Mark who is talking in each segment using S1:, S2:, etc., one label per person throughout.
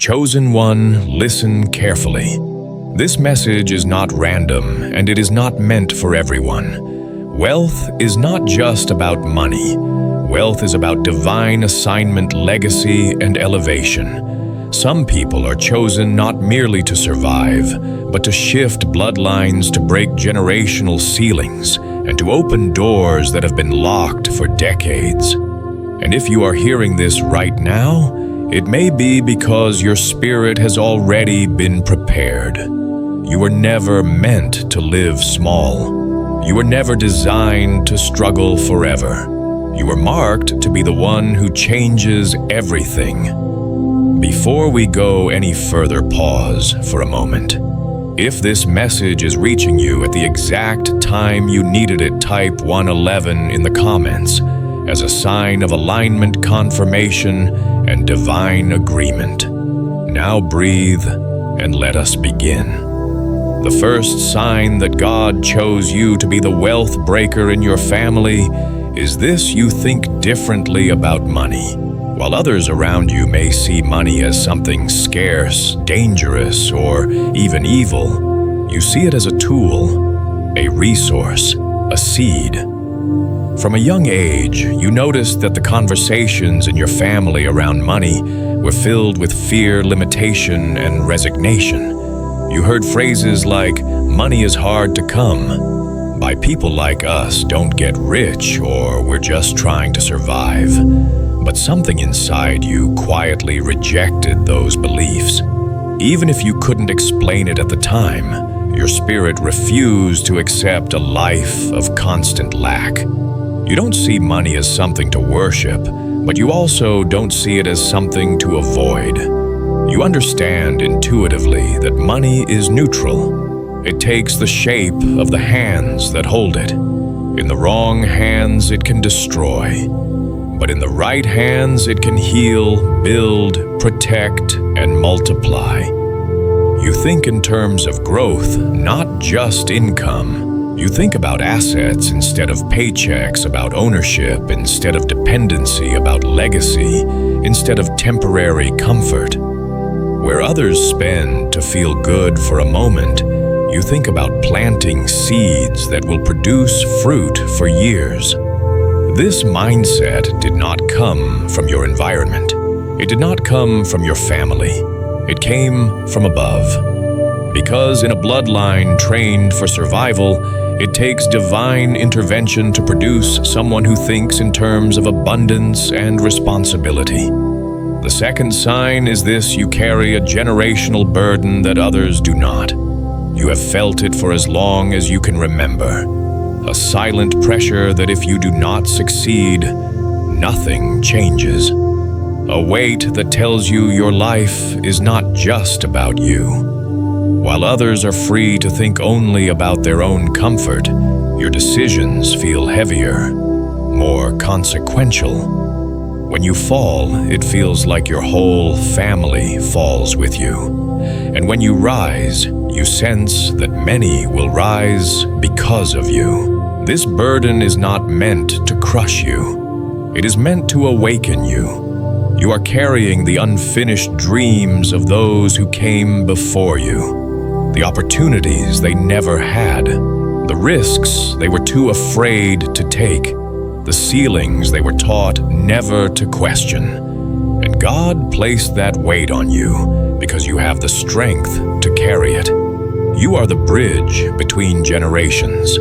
S1: Chosen one, listen carefully. This message is not random, and it is not meant for everyone. Wealth is not just about money. Wealth is about divine assignment, legacy, and elevation. Some people are chosen not merely to survive, but to shift bloodlines, to break generational ceilings, and to open doors that have been locked for decades. And if you are hearing this right now, it may be because your spirit has already been prepared. You were never meant to live small. You were never designed to struggle forever. You were marked to be the one who changes everything. Before we go any further, pause for a moment. If this message is reaching you at the exact time you needed it, type 111 in the comments as a sign of alignment, confirmation, and divine agreement. Now breathe and let us begin. The first sign that God chose you to be the wealth breaker in your family is this: you think differently about money. While others around you may see money as something scarce, dangerous, or even evil, you see it as a tool, a resource, a seed. From a young age, you noticed that the conversations in your family around money were filled with fear, limitation, and resignation. You heard phrases like, "Money is hard to come," by people like us, "Don't get rich," or "We're just trying to survive." But something inside you quietly rejected those beliefs. Even if you couldn't explain it at the time, your spirit refused to accept a life of constant lack. You don't see money as something to worship, but you also don't see it as something to avoid. You understand intuitively that money is neutral. It takes the shape of the hands that hold it. In the wrong hands, it can destroy. But in the right hands, it can heal, build, protect, and multiply. You think in terms of growth, not just income. You think about assets instead of paychecks, about ownership instead of dependency, about legacy instead of temporary comfort. Where others spend to feel good for a moment, you think about planting seeds that will produce fruit for years. This mindset did not come from your environment. It did not come from your family. It came from above. Because in a bloodline trained for survival, it takes divine intervention to produce someone who thinks in terms of abundance and responsibility. The second sign is this: you carry a generational burden that others do not. You have felt it for as long as you can remember. A silent pressure that if you do not succeed, nothing changes. A weight that tells you your life is not just about you. While others are free to think only about their own comfort, your decisions feel heavier, more consequential. When you fall, it feels like your whole family falls with you. And when you rise, you sense that many will rise because of you. This burden is not meant to crush you. It is meant to awaken you. You are carrying the unfinished dreams of those who came before you. The opportunities they never had, the risks they were too afraid to take, the ceilings they were taught never to question. And God placed that weight on you because you have the strength to carry it. You are the bridge between generations,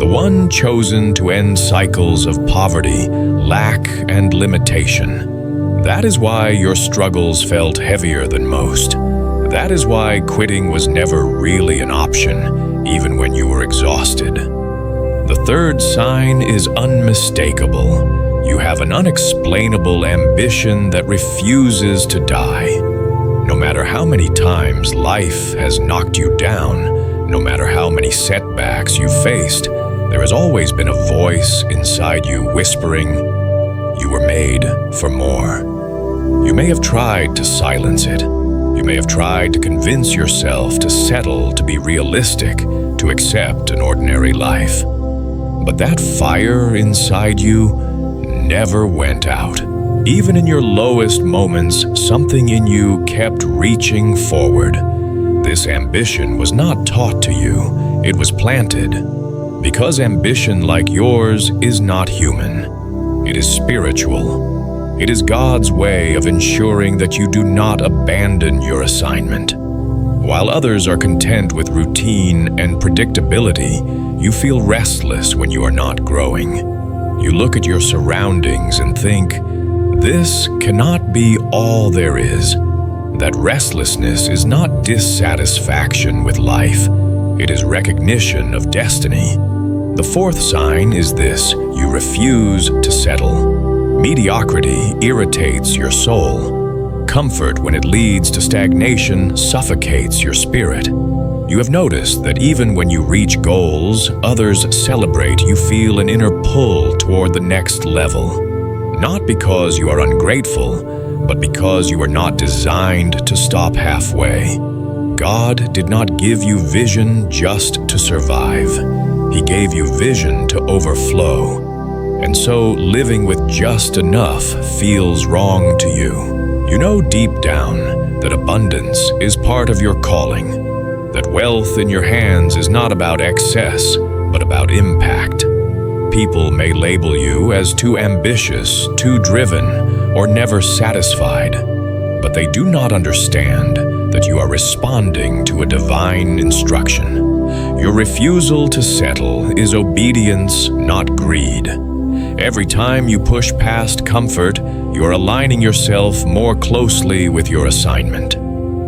S1: the one chosen to end cycles of poverty, lack, and limitation. That is why your struggles felt heavier than most. That is why quitting was never really an option, even when you were exhausted. The third sign is unmistakable. You have an unexplainable ambition that refuses to die. No matter how many times life has knocked you down, no matter how many setbacks you faced, there has always been a voice inside you whispering, "You were made for more." You may have tried to silence it. You may have tried to convince yourself to settle, to be realistic, to accept an ordinary life. But that fire inside you never went out. Even in your lowest moments, something in you kept reaching forward. This ambition was not taught to you, it was planted. Because ambition like yours is not human, it is spiritual. It is God's way of ensuring that you do not abandon your assignment. While others are content with routine and predictability, you feel restless when you are not growing. You look at your surroundings and think, "This cannot be all there is." That restlessness is not dissatisfaction with life. It is recognition of destiny. The fourth sign is this: you refuse to settle. Mediocrity irritates your soul. Comfort, when it leads to stagnation, suffocates your spirit. You have noticed that even when you reach goals others celebrate, you feel an inner pull toward the next level. Not because you are ungrateful, but because you are not designed to stop halfway. God did not give you vision just to survive. He gave you vision to overflow. And so living with just enough feels wrong to you. You know deep down that abundance is part of your calling, that wealth in your hands is not about excess, but about impact. People may label you as too ambitious, too driven, or never satisfied, but they do not understand that you are responding to a divine instruction. Your refusal to settle is obedience, not greed. Every time you push past comfort, you are aligning yourself more closely with your assignment.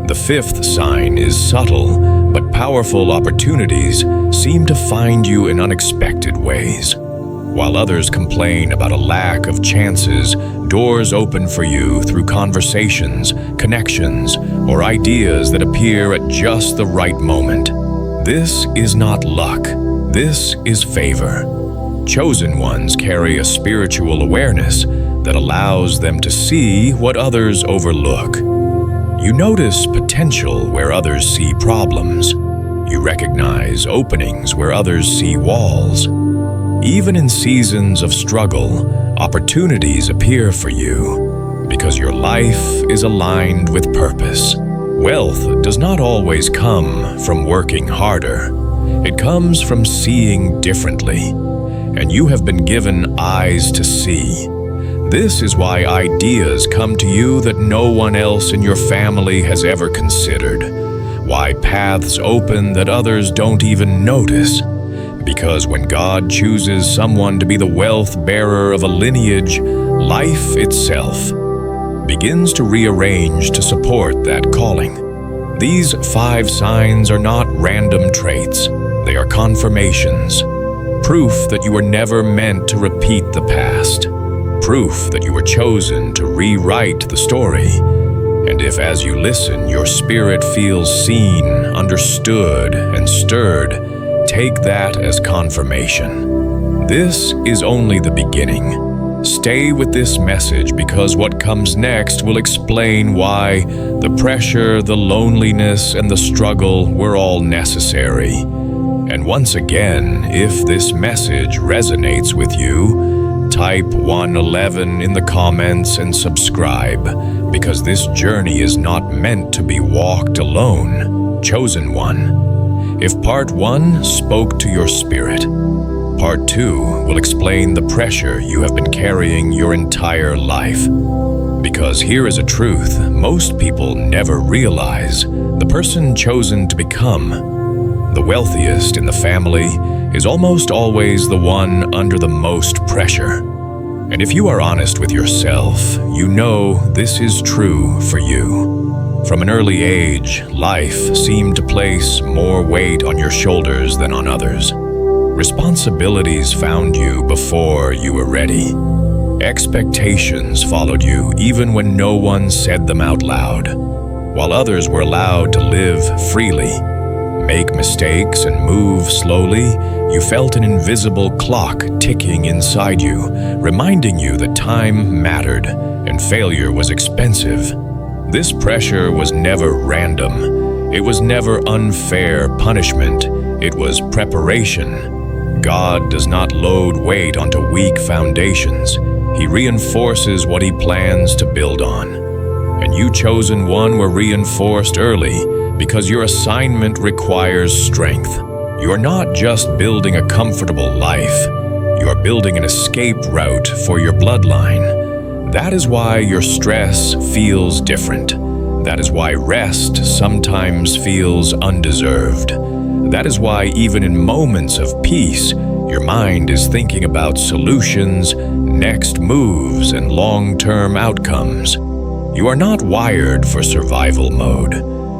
S1: The fifth sign is subtle, but powerful opportunities seem to find you in unexpected ways. While others complain about a lack of chances, doors open for you through conversations, connections, or ideas that appear at just the right moment. This is not luck. This is favor. Chosen ones carry a spiritual awareness that allows them to see what others overlook. You notice potential where others see problems. You recognize openings where others see walls. Even in seasons of struggle, opportunities appear for you because your life is aligned with purpose. Wealth does not always come from working harder. It comes from seeing differently, and you have been given eyes to see. This is why ideas come to you that no one else in your family has ever considered. Why paths open that others don't even notice. Because when God chooses someone to be the wealth bearer of a lineage, life itself begins to rearrange to support that calling. These 5 signs are not random traits. They are confirmations. Proof that you were never meant to repeat the past. Proof that you were chosen to rewrite the story. And if as you listen your spirit feels seen, understood, and stirred, take that as confirmation. This is only the beginning. Stay with this message because what comes next will explain why the pressure, the loneliness, and the struggle were all necessary. And once again, if this message resonates with you, type 111 in the comments and subscribe, because this journey is not meant to be walked alone. Chosen one. If part 1 spoke to your spirit, part 2 will explain the pressure you have been carrying your entire life. Because here is a truth most people never realize: the person chosen to become the wealthiest in the family is almost always the one under the most pressure. And if you are honest with yourself, you know this is true for you. From an early age, life seemed to place more weight on your shoulders than on others. Responsibilities found you before you were ready. Expectations followed you even when no one said them out loud. While others were allowed to live freely, make mistakes, and move slowly, you felt an invisible clock ticking inside you, reminding you that time mattered and failure was expensive. This pressure was never random. It was never unfair punishment. It was preparation. God does not load weight onto weak foundations. He reinforces what he plans to build on. And you, chosen one, were reinforced early because your assignment requires strength. You are not just building a comfortable life. You are building an escape route for your bloodline. That is why your stress feels different. That is why rest sometimes feels undeserved. That is why even in moments of peace, your mind is thinking about solutions, next moves, and long-term outcomes. You are not wired for survival mode.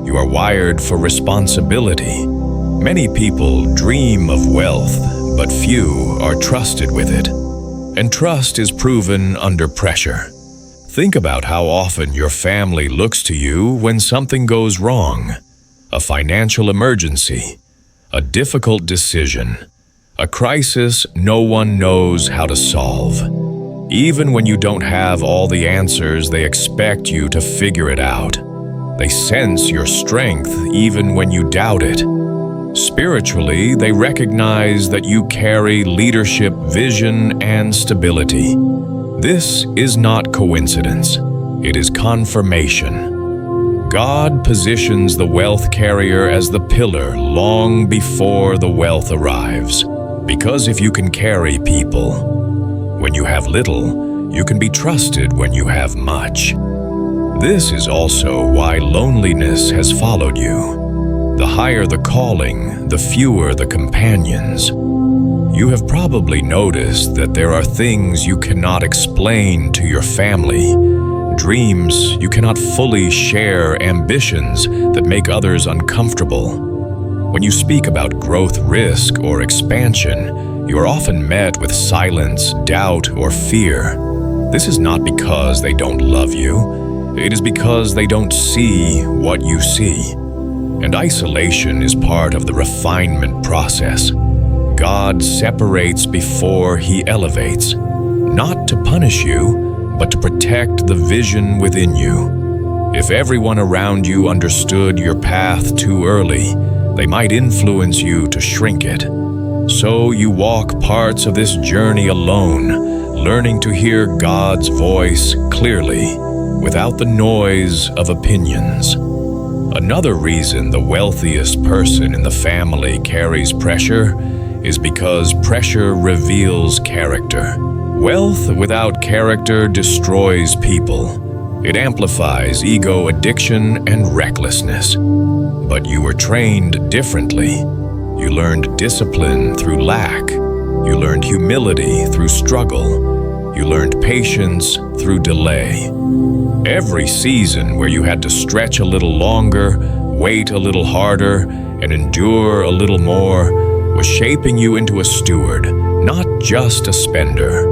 S1: You are wired for responsibility. Many people dream of wealth, but few are trusted with it. And trust is proven under pressure. Think about how often your family looks to you when something goes wrong. A financial emergency, a difficult decision, a crisis no one knows how to solve. Even when you don't have all the answers, they expect you to figure it out. They sense your strength even when you doubt it. Spiritually, they recognize that you carry leadership, vision, and stability. This is not coincidence. It is confirmation. God positions the wealth carrier as the pillar long before the wealth arrives. Because if you can carry people when you have little, you can be trusted when you have much. This is also why loneliness has followed you. The higher the calling, the fewer the companions. You have probably noticed that there are things you cannot explain to your family, dreams you cannot fully share, ambitions that make others uncomfortable. When you speak about growth, risk, or expansion, you are often met with silence, doubt, or fear. This is not because they don't love you. It is because they don't see what you see. And isolation is part of the refinement process. God separates before He elevates, not to punish you, but to protect the vision within you. If everyone around you understood your path too early, they might influence you to shrink it. So you walk parts of this journey alone, learning to hear God's voice clearly, without the noise of opinions. Another reason the wealthiest person in the family carries pressure is because pressure reveals character. Wealth without character destroys people. It amplifies ego, addiction, and recklessness. But you were trained differently. You learned discipline through lack. You learned humility through struggle. You learned patience through delay. Every season where you had to stretch a little longer, wait a little harder, and endure a little more was shaping you into a steward, not just a spender.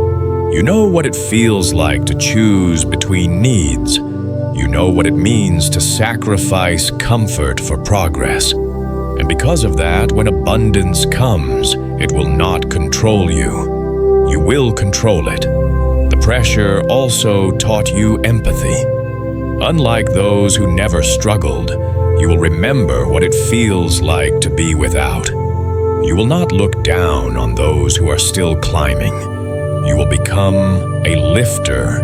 S1: You know what it feels like to choose between needs. You know what it means to sacrifice comfort for progress. And because of that, when abundance comes, it will not control you. You will control it. The pressure also taught you empathy. Unlike those who never struggled, you will remember what it feels like to be without. You will not look down on those who are still climbing. You will become a lifter,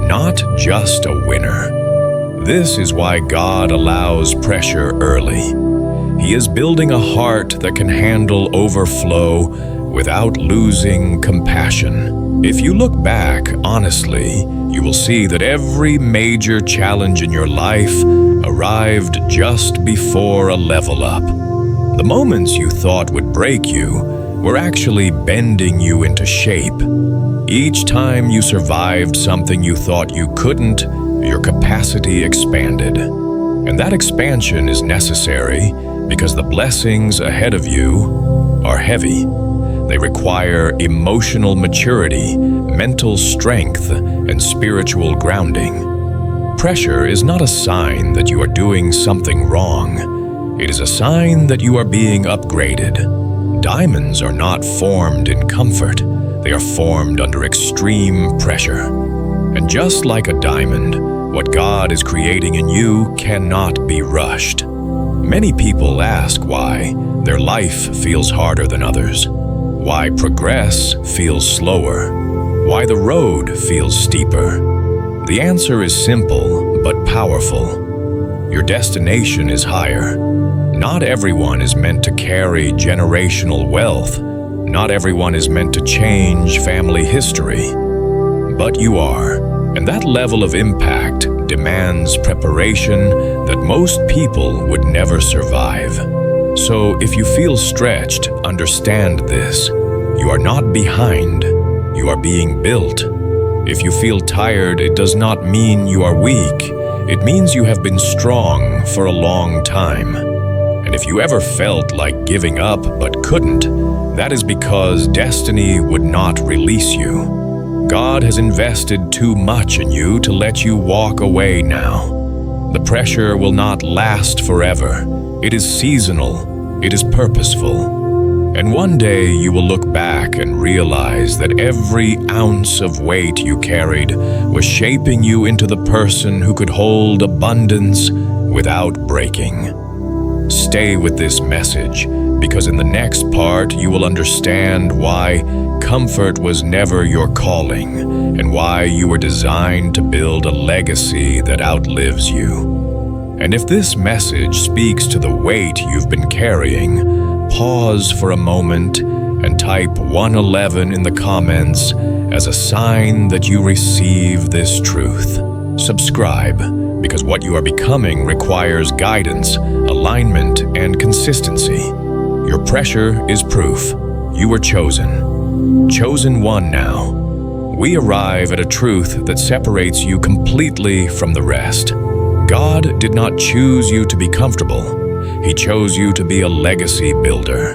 S1: not just a winner. This is why God allows pressure early. He is building a heart that can handle overflow without losing compassion. If you look back honestly, you will see that every major challenge in your life arrived just before a level up. The moments you thought would break you were actually bending you into shape. Each time you survived something you thought you couldn't, your capacity expanded. And that expansion is necessary because the blessings ahead of you are heavy. They require emotional maturity, mental strength, and spiritual grounding. Pressure is not a sign that you are doing something wrong. It is a sign that you are being upgraded. Diamonds are not formed in comfort. They are formed under extreme pressure. And just like a diamond, what God is creating in you cannot be rushed. Many people ask why their life feels harder than others, why progress feels slower. Why the road feels steeper? The answer is simple but powerful. Your destination is higher. Not everyone is meant to carry generational wealth. Not everyone is meant to change family history. But you are, and that level of impact demands preparation that most people would never survive. So if you feel stretched, understand this. You are not behind. You are being built. If you feel tired, it does not mean you are weak. It means you have been strong for a long time. And if you ever felt like giving up but couldn't, that is because destiny would not release you. God has invested too much in you to let you walk away now. The pressure will not last forever. It is seasonal. It is purposeful. And one day you will look back and realize that every ounce of weight you carried was shaping you into the person who could hold abundance without breaking. Stay with this message, because in the next part you will understand why comfort was never your calling and why you were designed to build a legacy that outlives you. And if this message speaks to the weight you've been carrying, pause for a moment and type 111 in the comments as a sign that you receive this truth. Subscribe, because what you are becoming requires guidance, alignment, and consistency. Your pressure is proof. You were chosen. Chosen one now. We arrive at a truth that separates you completely from the rest. God did not choose you to be comfortable. He chose you to be a legacy builder.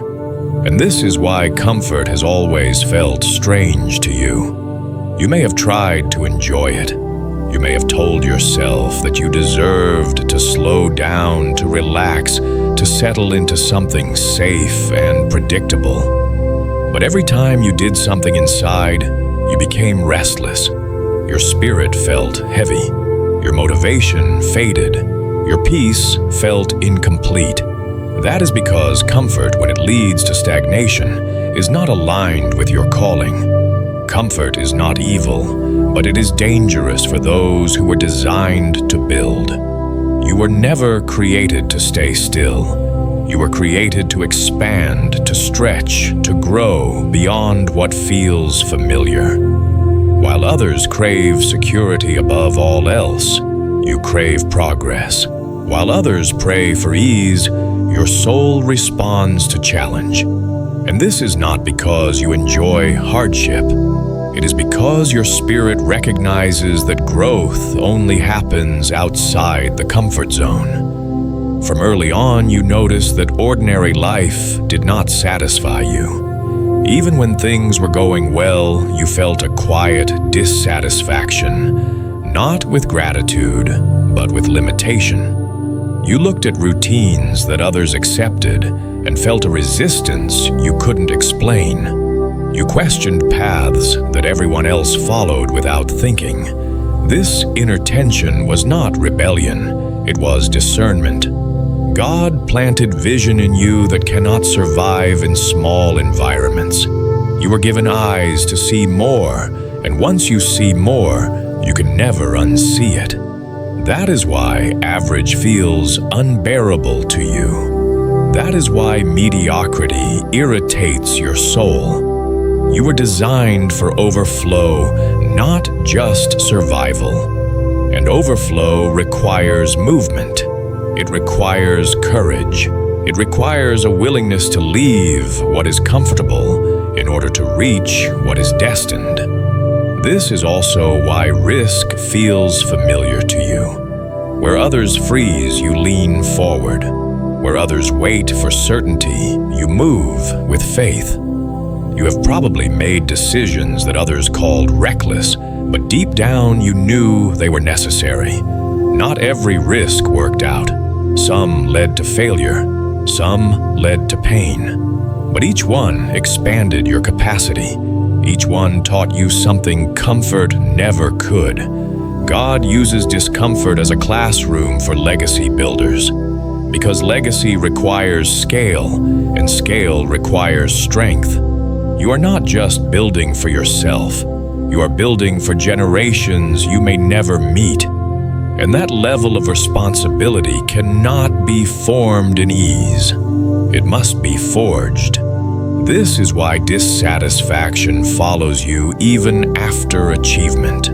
S1: And this is why comfort has always felt strange to you. You may have tried to enjoy it. You may have told yourself that you deserved to slow down, to relax, to settle into something safe and predictable. But every time you did something inside, you became restless. Your spirit felt heavy. Your motivation faded. Your peace felt incomplete. That is because comfort, when it leads to stagnation, is not aligned with your calling. Comfort is not evil, but it is dangerous for those who were designed to build. You were never created to stay still. You were created to expand, to stretch, to grow beyond what feels familiar. While others crave security above all else, you crave progress. While others pray for ease, your soul responds to challenge. And this is not because you enjoy hardship. It is because your spirit recognizes that growth only happens outside the comfort zone. From early on, you noticed that ordinary life did not satisfy you. Even when things were going well, you felt a quiet dissatisfaction, not with gratitude, but with limitation. You looked at routines that others accepted and felt a resistance you couldn't explain. You questioned paths that everyone else followed without thinking. This inner tension was not rebellion, it was discernment. God planted vision in you that cannot survive in small environments. You were given eyes to see more, and once you see more, you can never unsee it. That is why average feels unbearable to you. That is why mediocrity irritates your soul. You were designed for overflow, not just survival. And overflow requires movement. It requires courage. It requires a willingness to leave what is comfortable in order to reach what is destined. This is also why risk feels familiar to you. Where others freeze, you lean forward. Where others wait for certainty, you move with faith. You have probably made decisions that others called reckless, but deep down you knew they were necessary. Not every risk worked out. Some led to failure. Some led to pain. But each one expanded your capacity. Each one taught you something comfort never could. God uses discomfort as a classroom for legacy builders. Because legacy requires scale, and scale requires strength. You are not just building for yourself. You are building for generations you may never meet. And that level of responsibility cannot be formed in ease. It must be forged. This is why dissatisfaction follows you even after achievement.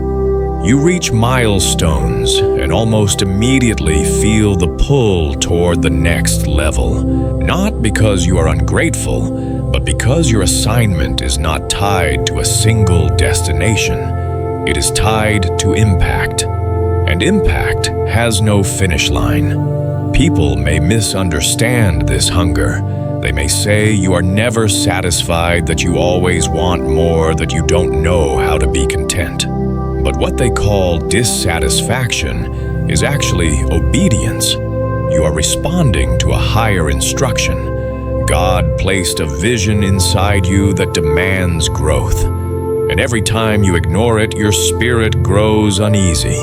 S1: You reach milestones and almost immediately feel the pull toward the next level, not because you are ungrateful, but because your assignment is not tied to a single destination. It is tied to impact. And impact has no finish line. People may misunderstand this hunger. They may say you are never satisfied, that you always want more, that you don't know how to be content. But what they call dissatisfaction is actually obedience. You are responding to a higher instruction. God placed a vision inside you that demands growth. And every time you ignore it, your spirit grows uneasy.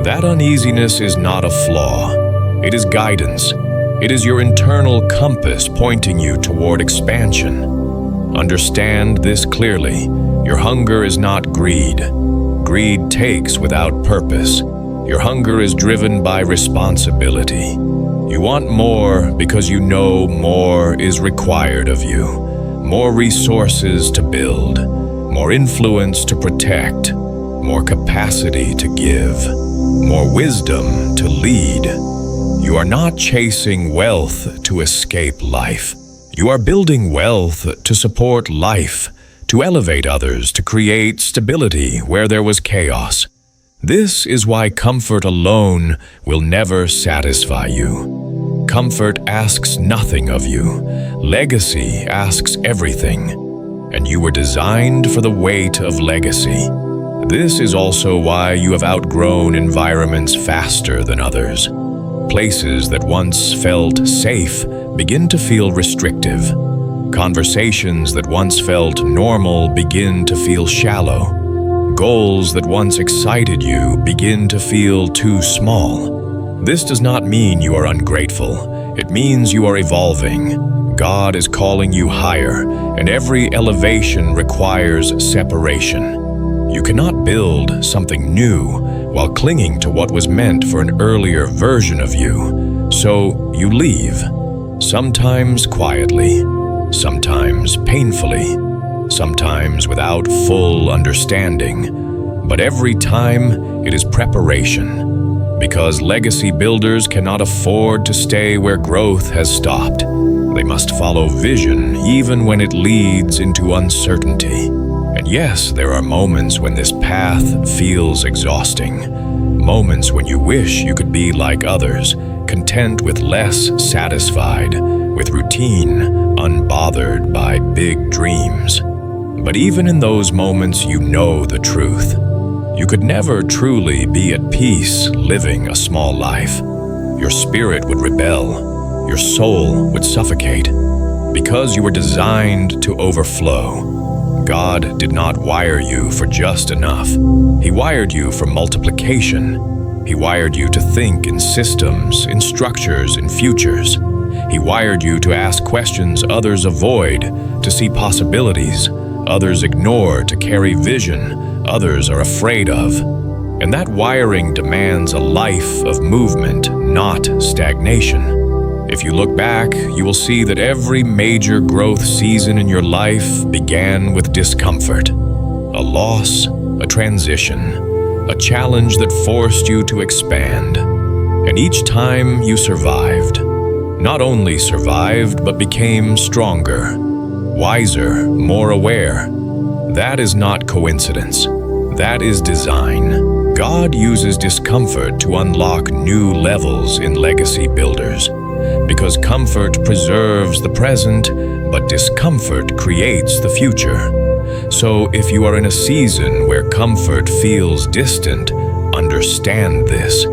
S1: That uneasiness is not a flaw. It is guidance. It is your internal compass pointing you toward expansion. Understand this clearly. Your hunger is not greed. Greed takes without purpose. Your hunger is driven by responsibility. You want more because you know more is required of you. More resources to build, more influence to protect, more capacity to give, more wisdom to lead. You are not chasing wealth to escape life. You are building wealth to support life, to elevate others, to create stability where there was chaos. This is why comfort alone will never satisfy you. Comfort asks nothing of you. Legacy asks everything. And you were designed for the weight of legacy. This is also why you have outgrown environments faster than others. Places that once felt safe begin to feel restrictive. Conversations that once felt normal begin to feel shallow. Goals that once excited you begin to feel too small. This does not mean you are ungrateful. It means you are evolving. God is calling you higher, and every elevation requires separation. You cannot build something new while clinging to what was meant for an earlier version of you. So you leave, sometimes quietly, sometimes painfully, sometimes without full understanding. But every time, it is preparation, because legacy builders cannot afford to stay where growth has stopped. They must follow vision even when it leads into uncertainty. And yes, there are moments when this path feels exhausting. Moments when you wish you could be like others, content with less, satisfied with routine, unbothered by big dreams. But even in those moments, you know the truth. You could never truly be at peace living a small life. Your spirit would rebel. Your soul would suffocate. Because you were designed to overflow. God did not wire you for just enough. He wired you for multiplication. He wired you to think in systems, in structures, in futures. He wired you to ask questions others avoid, to see possibilities others ignore, to carry vision others are afraid of. And that wiring demands a life of movement, not stagnation. If you look back, you will see that every major growth season in your life began with discomfort. A loss, a transition, a challenge that forced you to expand. And each time you survived. Not only survived, but became stronger, wiser, more aware. That is not coincidence. That is design. God uses discomfort to unlock new levels in legacy builders. Because comfort preserves the present, but discomfort creates the future. So if you are in a season where comfort feels distant, understand this.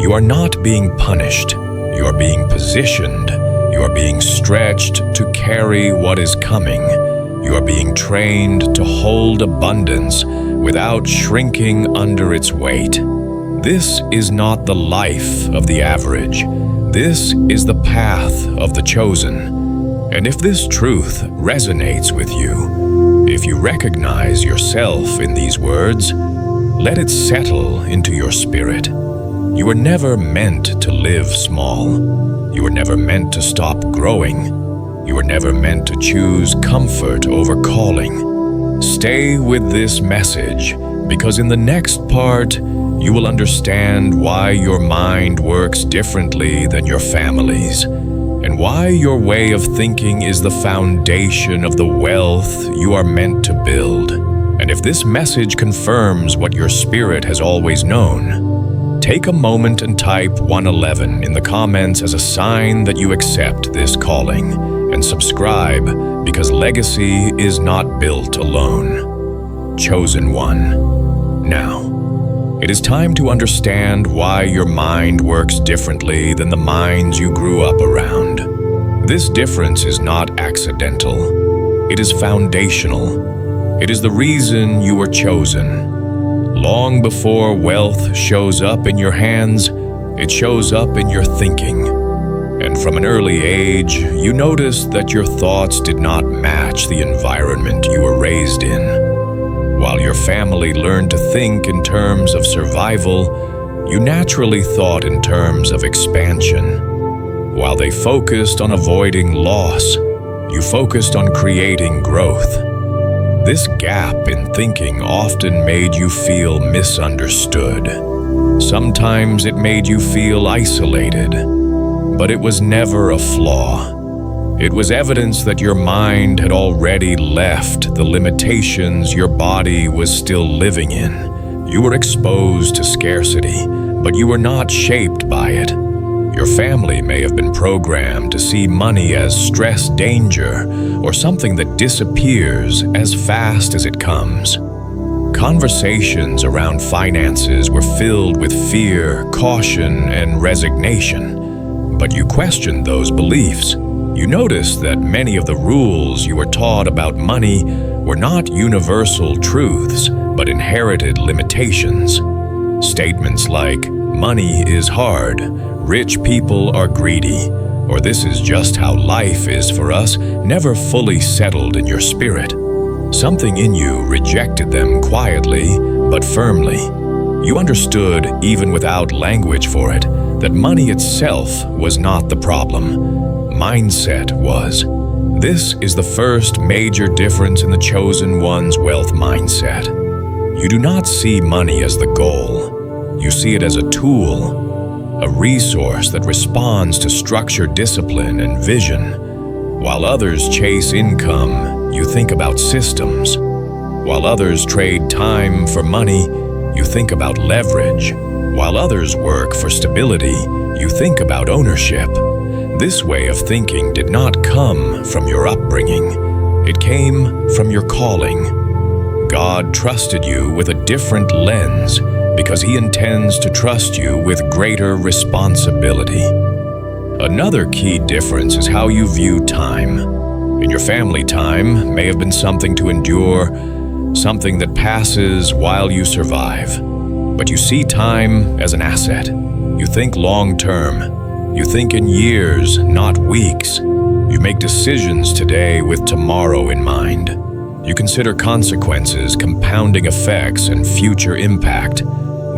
S1: You are not being punished. You are being positioned. You are being stretched to carry what is coming. You are being trained to hold abundance without shrinking under its weight. This is not the life of the average. This is the path of the chosen. And if this truth resonates with you, If you recognize yourself in these words, let it settle into your spirit. You were never meant to live small. You were never meant to stop growing. You were never meant to choose comfort over calling. Stay with this message, because in the next part, you will understand why your mind works differently than your family's, and why your way of thinking is the foundation of the wealth you are meant to build. And if this message confirms what your spirit has always known, take a moment and type 111 in the comments as a sign that you accept this calling, and subscribe, because legacy is not built alone. Chosen one. Now, it is time to understand why your mind works differently than the minds you grew up around. This difference is not accidental. It is foundational. It is the reason you were chosen. Long before wealth shows up in your hands, it shows up in your thinking. And from an early age, you noticed that your thoughts did not match the environment you were raised in. While your family learned to think in terms of survival, you naturally thought in terms of expansion. While they focused on avoiding loss, you focused on creating growth. This gap in thinking often made you feel misunderstood. Sometimes it made you feel isolated, but it was never a flaw. It was evidence that your mind had already left the limitations your body was still living in. You were exposed to scarcity, but you were not shaped by it. Your family may have been programmed to see money as stress danger or something that disappears as fast as it comes. Conversations around finances were filled with fear, caution, and resignation, but you questioned those beliefs. You noticed that many of the rules you were taught about money were not universal truths, but inherited limitations. Statements like, "Money is hard," "Rich people are greedy," or "This is just how life is for us," never fully settled in your spirit. Something in you rejected them quietly, but firmly. You understood, even without language for it, that money itself was not the problem. Mindset was. This is the first major difference in the chosen one's wealth mindset. You do not see money as the goal. You see it as a tool, a resource that responds to structure, discipline, and vision. While others chase income, you think about systems. While others trade time for money, you think about leverage. While others work for stability, you think about ownership. This way of thinking did not come from your upbringing. It came from your calling. God trusted you with a different lens because He intends to trust you with greater responsibility. Another key difference is how you view time. In your family, time may have been something to endure, something that passes while you survive. But you see time as an asset. You think long-term. You think in years, not weeks. You make decisions today with tomorrow in mind. You consider consequences, compounding effects, and future impact.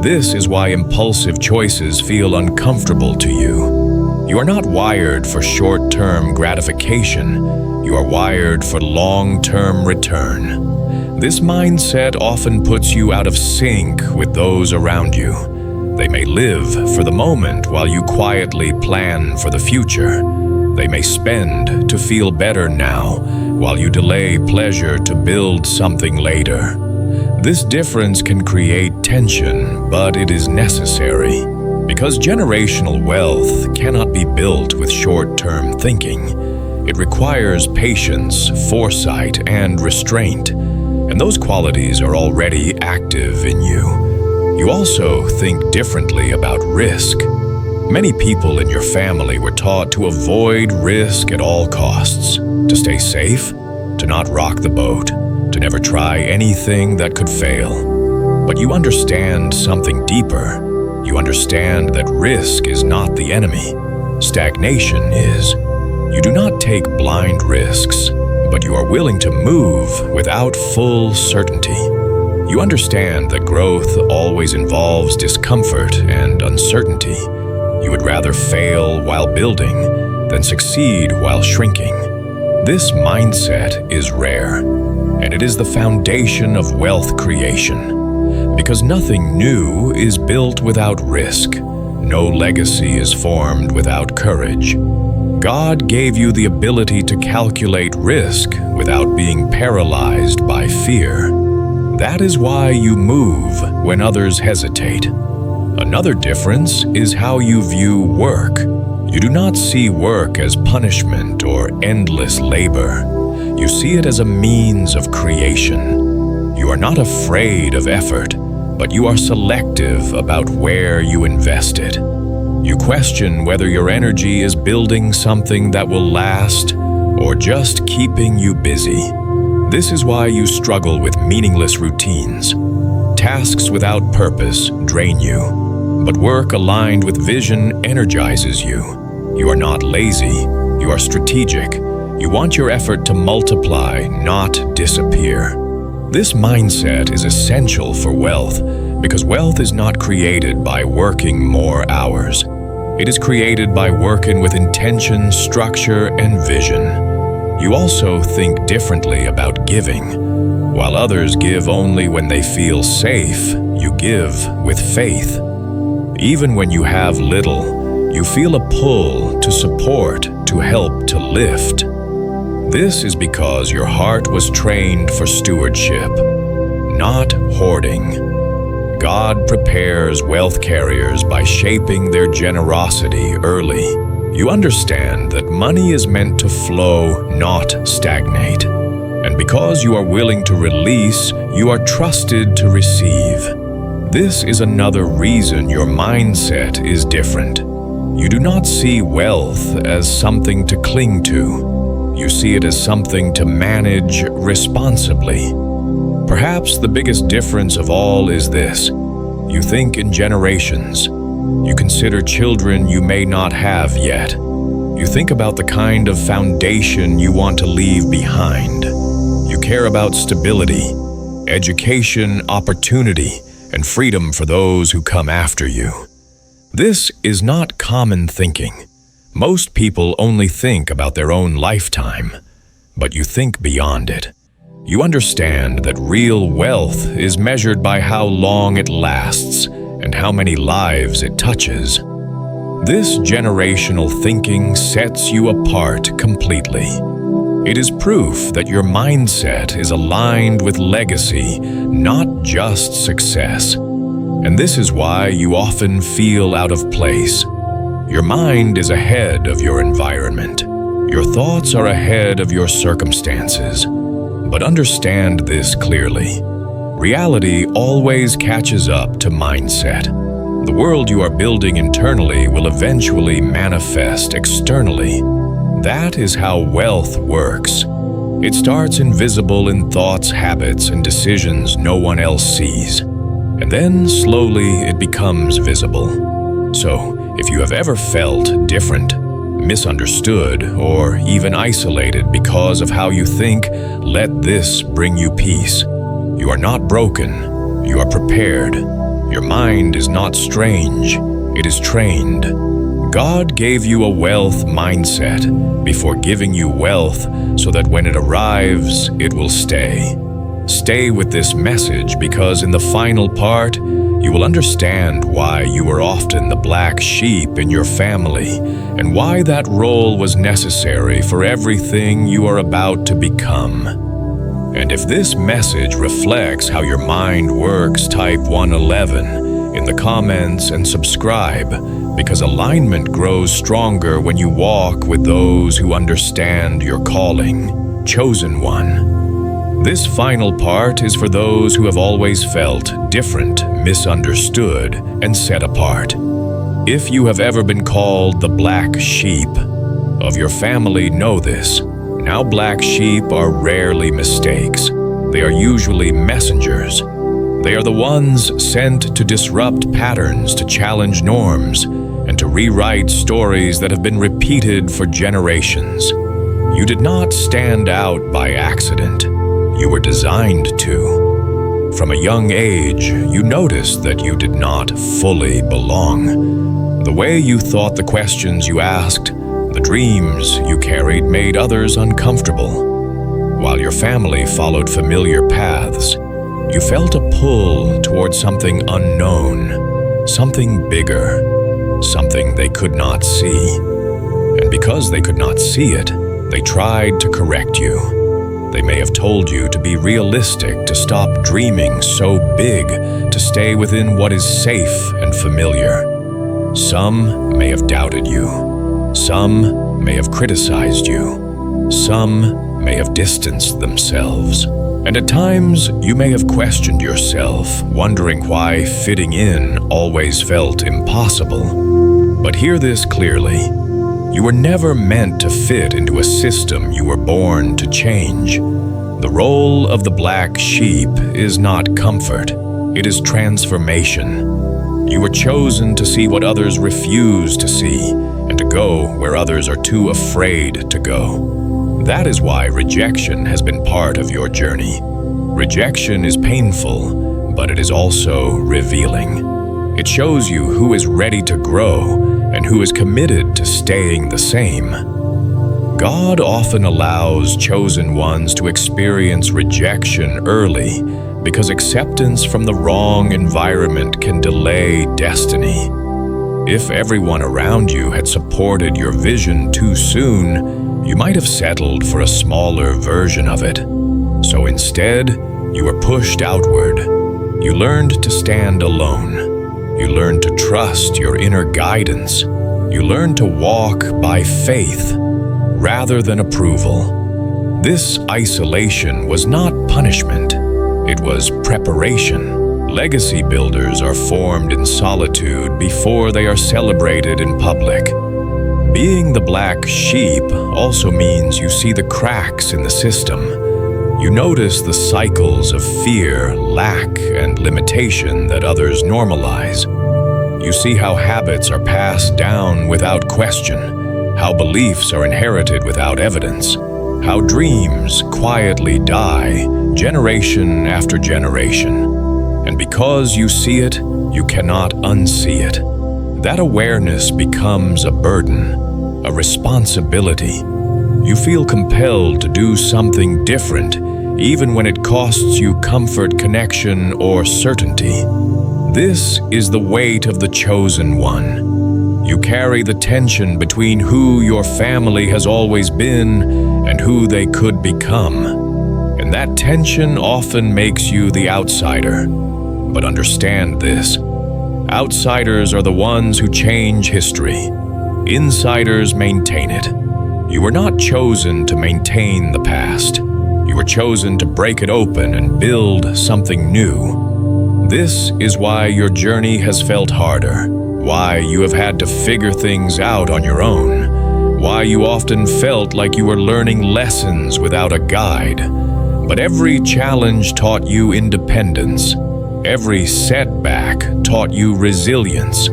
S1: This is why impulsive choices feel uncomfortable to you. You are not wired for short-term gratification. You are wired for long-term return. This mindset often puts you out of sync with those around you. They may live for the moment while you quietly plan for the future. They may spend to feel better now while you delay pleasure to build something later. This difference can create tension, but it is necessary. Because generational wealth cannot be built with short-term thinking. It requires patience, foresight, and restraint. And those qualities are already active in you. You also think differently about risk. Many people in your family were taught to avoid risk at all costs, to stay safe, to not rock the boat, to never try anything that could fail. But you understand something deeper. You understand that risk is not the enemy. Stagnation is. You do not take blind risks. but you are willing to move without full certainty. You understand that growth always involves discomfort and uncertainty. You would rather fail while building than succeed while shrinking. This mindset is rare, and it is the foundation of wealth creation. Because nothing new is built without risk. No legacy is formed without courage. God gave you the ability to calculate risk without being paralyzed by fear. That is why you move when others hesitate. Another difference is how you view work. You do not see work as punishment or endless labor. You see it as a means of creation. You are not afraid of effort, but you are selective about where you invest it. You question whether your energy is building something that will last or just keeping you busy. This is why you struggle with meaningless routines. Tasks without purpose drain you. But work aligned with vision energizes you. You are not lazy, you are strategic. You want your effort to multiply, not disappear. This mindset is essential for wealth because wealth is not created by working more hours. It is created by working with intention, structure, and vision. You also think differently about giving. While others give only when they feel safe, you give with faith. Even when you have little, you feel a pull to support, to help, to lift. This is because your heart was trained for stewardship, not hoarding. God prepares wealth carriers by shaping their generosity early. You understand that money is meant to flow, not stagnate. And because you are willing to release, you are trusted to receive. This is another reason your mindset is different. You do not see wealth as something to cling to. You see it as something to manage responsibly. Perhaps the biggest difference of all is this. You think in generations. You consider children you may not have yet. You think about the kind of foundation you want to leave behind. You care about stability, education, opportunity, and freedom for those who come after you. This is not common thinking. Most people only think about their own lifetime, but you think beyond it. You understand that real wealth is measured by how long it lasts and how many lives it touches. This generational thinking sets you apart completely. It is proof that your mindset is aligned with legacy, not just success. And this is why you often feel out of place. Your mind is ahead of your environment. Your thoughts are ahead of your circumstances. But understand this clearly. Reality always catches up to mindset. The world you are building internally will eventually manifest externally. That is how wealth works. It starts invisible in thoughts, habits, and decisions no one else sees. And then slowly it becomes visible. So, if you have ever felt different, misunderstood, or even isolated because of how you think, let this bring you peace. You are not broken. You are prepared. Your mind is not strange. It is trained. God gave you a wealth mindset before giving you wealth so that when it arrives, it will stay. Stay with this message because in the final part, you will understand why you were often the black sheep in your family and why that role was necessary for everything you are about to become. And if this message reflects how your mind works, type 111 in the comments and subscribe, because alignment grows stronger when you walk with those who understand your calling. Chosen one. This final part is for those who have always felt different, misunderstood, and set apart. If you have ever been called the black sheep of your family, know this. Now black sheep are rarely mistakes. They are usually messengers. They are the ones sent to disrupt patterns, to challenge norms, and to rewrite stories that have been repeated for generations. You did not stand out by accident. You were designed to. From a young age, you noticed that you did not fully belong. The way you thought, the questions you asked, the dreams you carried made others uncomfortable. While your family followed familiar paths, you felt a pull towards something unknown, something bigger, something they could not see. And because they could not see it, they tried to correct you. They may have told you to be realistic, to stop dreaming so big, to stay within what is safe and familiar. Some may have doubted you. Some may have criticized you. Some may have distanced themselves. And at times, you may have questioned yourself, wondering why fitting in always felt impossible. But hear this clearly. You were never meant to fit into a system you were born to change. The role of the black sheep is not comfort, it is transformation. You were chosen to see what others refuse to see, and to go where others are too afraid to go. That is why rejection has been part of your journey. Rejection is painful, but it is also revealing. It shows you who is ready to grow and who is committed to staying the same. God often allows chosen ones to experience rejection early because acceptance from the wrong environment can delay destiny. If everyone around you had supported your vision too soon, you might have settled for a smaller version of it. So instead, you were pushed outward. You learned to stand alone. You learned to trust your inner guidance. You learned to walk by faith rather than approval. This isolation was not punishment. It was preparation. Legacy builders are formed in solitude before they are celebrated in public. Being the black sheep also means you see the cracks in the system. You notice the cycles of fear, lack, and limitation that others normalize. You see how habits are passed down without question, how beliefs are inherited without evidence, how dreams quietly die generation after generation. And because you see it, you cannot unsee it. That awareness becomes a burden, a responsibility. You feel compelled to do something different, even when it costs you comfort, connection, or certainty. This is the weight of the chosen one. You carry the tension between who your family has always been and who they could become. And that tension often makes you the outsider. But understand this. Outsiders are the ones who change history. Insiders maintain it. You were not chosen to maintain the past. You were chosen to break it open and build something new. This is why your journey has felt harder, why you have had to figure things out on your own, why you often felt like you were learning lessons without a guide. But every challenge taught you independence. Every setback taught you resilience.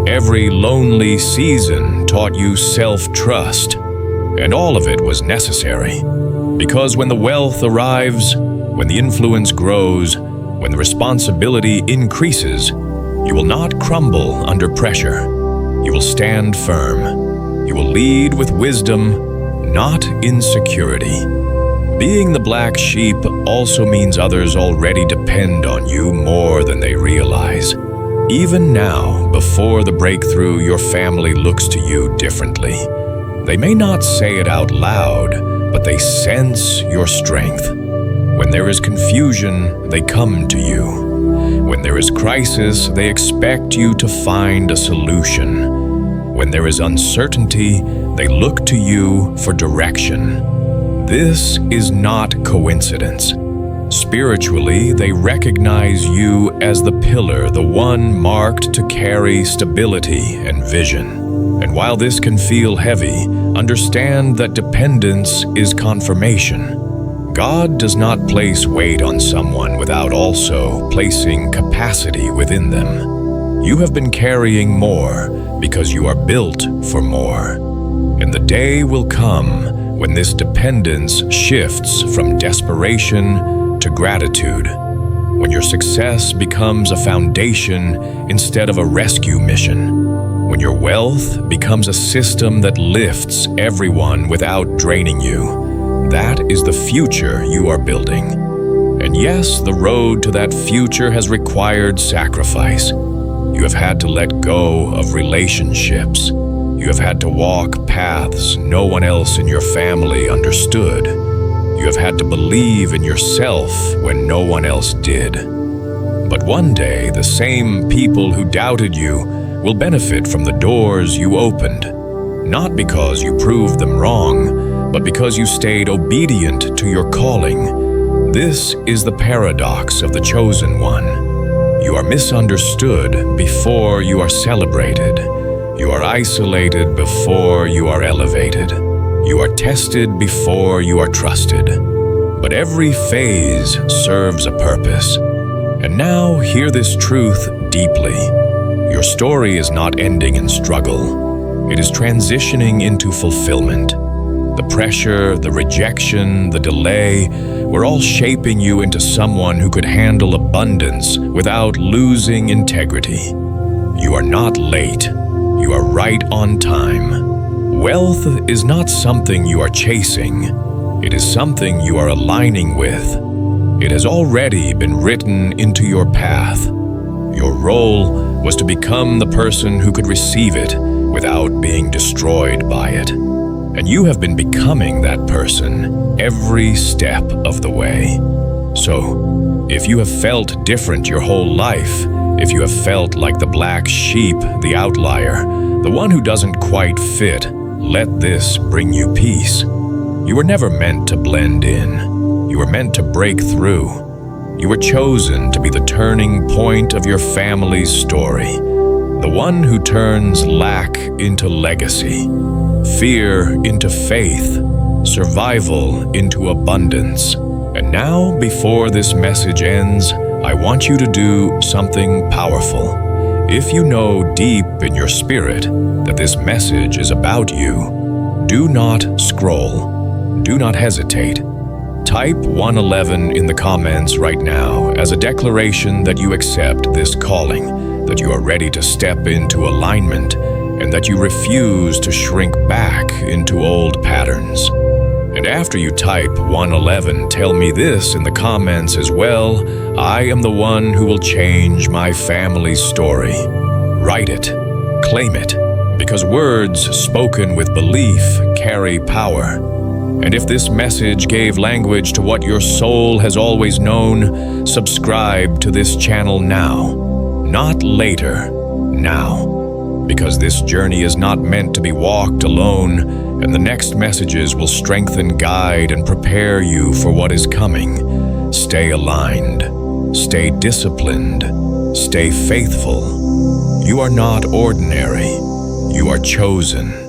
S1: Every lonely season taught you self-trust. And all of it was necessary. Because when the wealth arrives, when the influence grows, when the responsibility increases, you will not crumble under pressure. You will stand firm. You will lead with wisdom, not insecurity. Being the black sheep also means others already depend on you more than they realize. Even now, before the breakthrough, your family looks to you differently. They may not say it out loud, but they sense your strength. When there is confusion, they come to you. When there is crisis, they expect you to find a solution. When there is uncertainty, they look to you for direction. This is not coincidence. Spiritually, they recognize you as the pillar, the one marked to carry stability and vision. And while this can feel heavy, understand that dependence is confirmation. God does not place weight on someone without also placing capacity within them. You have been carrying more because you are built for more. And the day will come when this dependence shifts from desperation to gratitude, when your success becomes a foundation instead of a rescue mission, when your wealth becomes a system that lifts everyone without draining you. That is the future you are building. And yes, the road to that future has required sacrifice. You have had to let go of relationships. You have had to walk paths no one else in your family understood. You have had to believe in yourself when no one else did. But one day, the same people who doubted you will benefit from the doors you opened, not because you proved them wrong, but because you stayed obedient to your calling. This is the paradox of the chosen one. You are misunderstood before you are celebrated. You are isolated before you are elevated. You are tested before you are trusted. But every phase serves a purpose. And now hear this truth deeply. Your story is not ending in struggle. It is transitioning into fulfillment. The pressure, the rejection, the delay were all shaping you into someone who could handle abundance without losing integrity. You are not late. You are right on time. Wealth is not something you are chasing. It is something you are aligning with. It has already been written into your path. Your role was to become the person who could receive it without being destroyed by it. And you have been becoming that person every step of the way. So, if you have felt different your whole life, if you have felt like the black sheep, the outlier, the one who doesn't quite fit, let this bring you peace. You were never meant to blend in. You were meant to break through. You were chosen to be the turning point of your family's story, the one who turns lack into legacy, fear into faith, survival into abundance. And now, before this message ends, I want you to do something powerful. If you know deep in your spirit that this message is about you, do not scroll. Do not hesitate. Type 111 in the comments right now as a declaration that you accept this calling, that you are ready to step into alignment, and that you refuse to shrink back into old patterns. And after you type 111, tell me this in the comments as well: I am the one who will change my family's story. Write it, claim it, because words spoken with belief carry power. And if this message gave language to what your soul has always known, subscribe to this channel now, not later, now. Because this journey is not meant to be walked alone, and the next messages will strengthen, guide, and prepare you for what is coming. Stay aligned, stay disciplined, stay faithful. You are not ordinary, you are chosen.